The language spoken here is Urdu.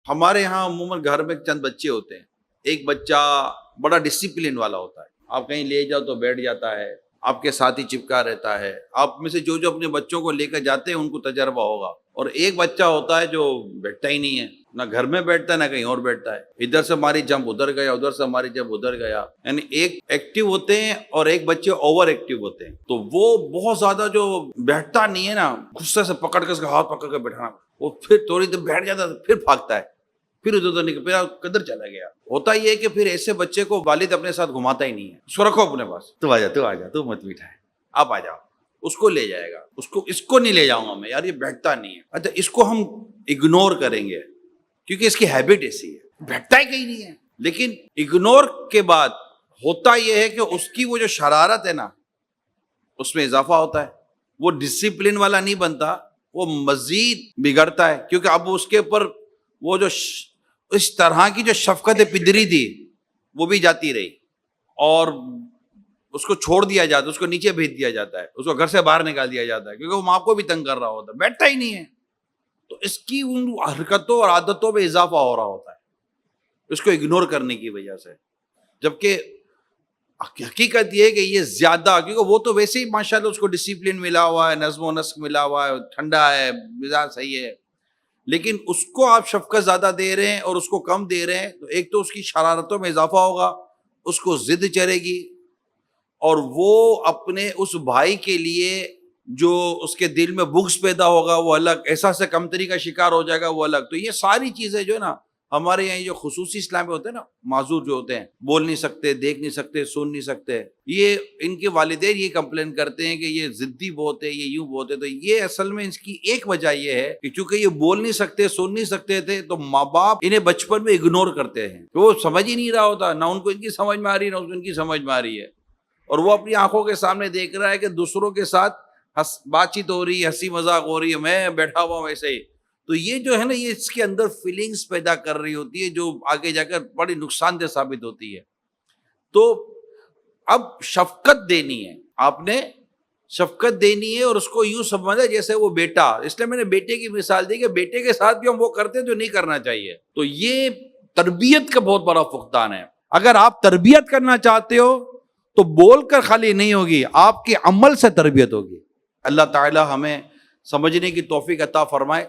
ہمارے ہاں عموماً گھر میں چند بچے ہوتے ہیں. ایک بچہ بڑا ڈسپلن والا ہوتا ہے، آپ کہیں لے جاؤ تو بیٹھ جاتا ہے، آپ کے ساتھ ہی چپکا رہتا ہے. آپ میں سے جو اپنے بچوں کو لے کر جاتے ہیں ان کو تجربہ ہوگا. اور ایک بچہ ہوتا ہے جو بیٹھتا ہی نہیں ہے، نہ گھر میں بیٹھتا ہے نہ کہیں اور بیٹھتا ہے. ادھر سے ہماری جمپ ادھر گیا، ادھر سے ہماری جمپ ادھر گیا. یعنی ایک ایکٹیو ہوتے ہیں اور ایک بچے اوور ایکٹیو ہوتے ہیں. تو وہ بہت زیادہ جو بیٹھتا نہیں ہے نا، غصے سے پکڑ کے اس کا ہاتھ پکڑ کے بیٹھانا، وہ پھر تھوڑی دیر بیٹھ جاتا ہے پھر بھاگتا ہے، پھر ادھر نکل، پھر کدھر چلا گیا. ہوتا یہ ہے کہ پھر ایسے بچے کو والد اپنے ساتھ گھماتا ہی نہیں ہے. اس کو رکھو اپنے پاس، تو آ جا تو مت بیٹھا ہے، آپ آ جاؤ. اس کو لے جائے گا، اس کو نہیں لے جاؤں گا میں، یار یہ بیٹھتا نہیں ہے. اچھا اس کو ہم اگنور کریں گے کیونکہ اس کی ہیبٹ ایسی ہے، بیٹھتا ہی کہیں نہیں ہے. لیکن اگنور کے بعد ہوتا یہ ہے کہ اس کی وہ جو شرارت ہے نا، اس میں اضافہ ہوتا ہے. وہ ڈسپلن والا نہیں بنتا، وہ مزید بگڑتا ہے. کیونکہ اب اس کے اوپر وہ جو اس طرح کی جو شفقت پدری تھی وہ بھی جاتی رہی، اور اس کو چھوڑ دیا جاتا، اس کو نیچے بھیج دیا جاتا ہے، اس کو گھر سے باہر نکال دیا جاتا ہے کیونکہ وہ ماں کو بھی تنگ کر رہا ہوتا ہے، بیٹھتا ہی نہیں ہے. تو اس کی ان حرکتوں اور عادتوں میں اضافہ ہو رہا ہوتا ہے اس کو اگنور کرنے کی وجہ سے. جبکہ حقیقت یہ ہے کہ یہ زیادہ، کیونکہ وہ تو ویسے ہی ماشاءاللہ اس کو ڈسپلن ملا ہوا ہے، نظم و نسق ملا ہوا ہے، ٹھنڈا ہے، مزاج صحیح ہے. لیکن اس کو آپ شفقت زیادہ دے رہے ہیں اور اس کو کم دے رہے ہیں، تو ایک تو اس کی شرارتوں میں اضافہ ہوگا، اس کو ضد چڑھے گی، اور وہ اپنے اس بھائی کے لیے جو اس کے دل میں بغض پیدا ہوگا وہ الگ، احساس کمتری کا شکار ہو جائے گا وہ الگ. تو یہ ساری چیزیں جو ہے نا ہمارے یہاں جو خصوصی اسلام میں ہوتے ہیں نا، معذور جو ہوتے ہیں، بول نہیں سکتے، دیکھ نہیں سکتے، سن نہیں سکتے، یہ ان کے والدین یہ کمپلین کرتے ہیں کہ یہ ضدی بہت ہے، یہ یوں بہت ہے. تو یہ اصل میں اس کی ایک وجہ یہ ہے کہ چونکہ یہ بول نہیں سکتے، سن نہیں سکتے تھے، تو ماں باپ انہیں بچپن میں اگنور کرتے ہیں، وہ سمجھ ہی نہیں رہا ہوتا، نہ ان کو ان کی سمجھ میں آ رہی ہے نہ ان کی سمجھ میں آ رہی ہے. اور وہ اپنی آنکھوں کے سامنے دیکھ رہا ہے کہ دوسروں کے ساتھ بات چیت ہو رہی ہے، ہنسی مذاق ہو رہی ہے، میں بیٹھا ہوا ہوں ویسے ہی. تو یہ جو ہے نا، یہ اس کے اندر فیلنگز پیدا کر رہی ہوتی ہے جو آگے جا کر بڑی نقصان دہ ثابت ہوتی ہے. تو اب شفقت دینی ہے، آپ نے شفقت دینی ہے، اور اس کو یوں سمجھا جیسے وہ بیٹا. اس لیے میں نے بیٹے کی مثال دی کہ بیٹے کے ساتھ بھی ہم وہ کرتے ہیں جو نہیں کرنا چاہیے. تو یہ تربیت کا بہت بڑا فقدان ہے. اگر آپ تربیت کرنا چاہتے ہو تو بول کر خالی نہیں ہوگی، آپ کے عمل سے تربیت ہوگی. اللہ تعالی ہمیں سمجھنے کی توفیق عطا فرمائے.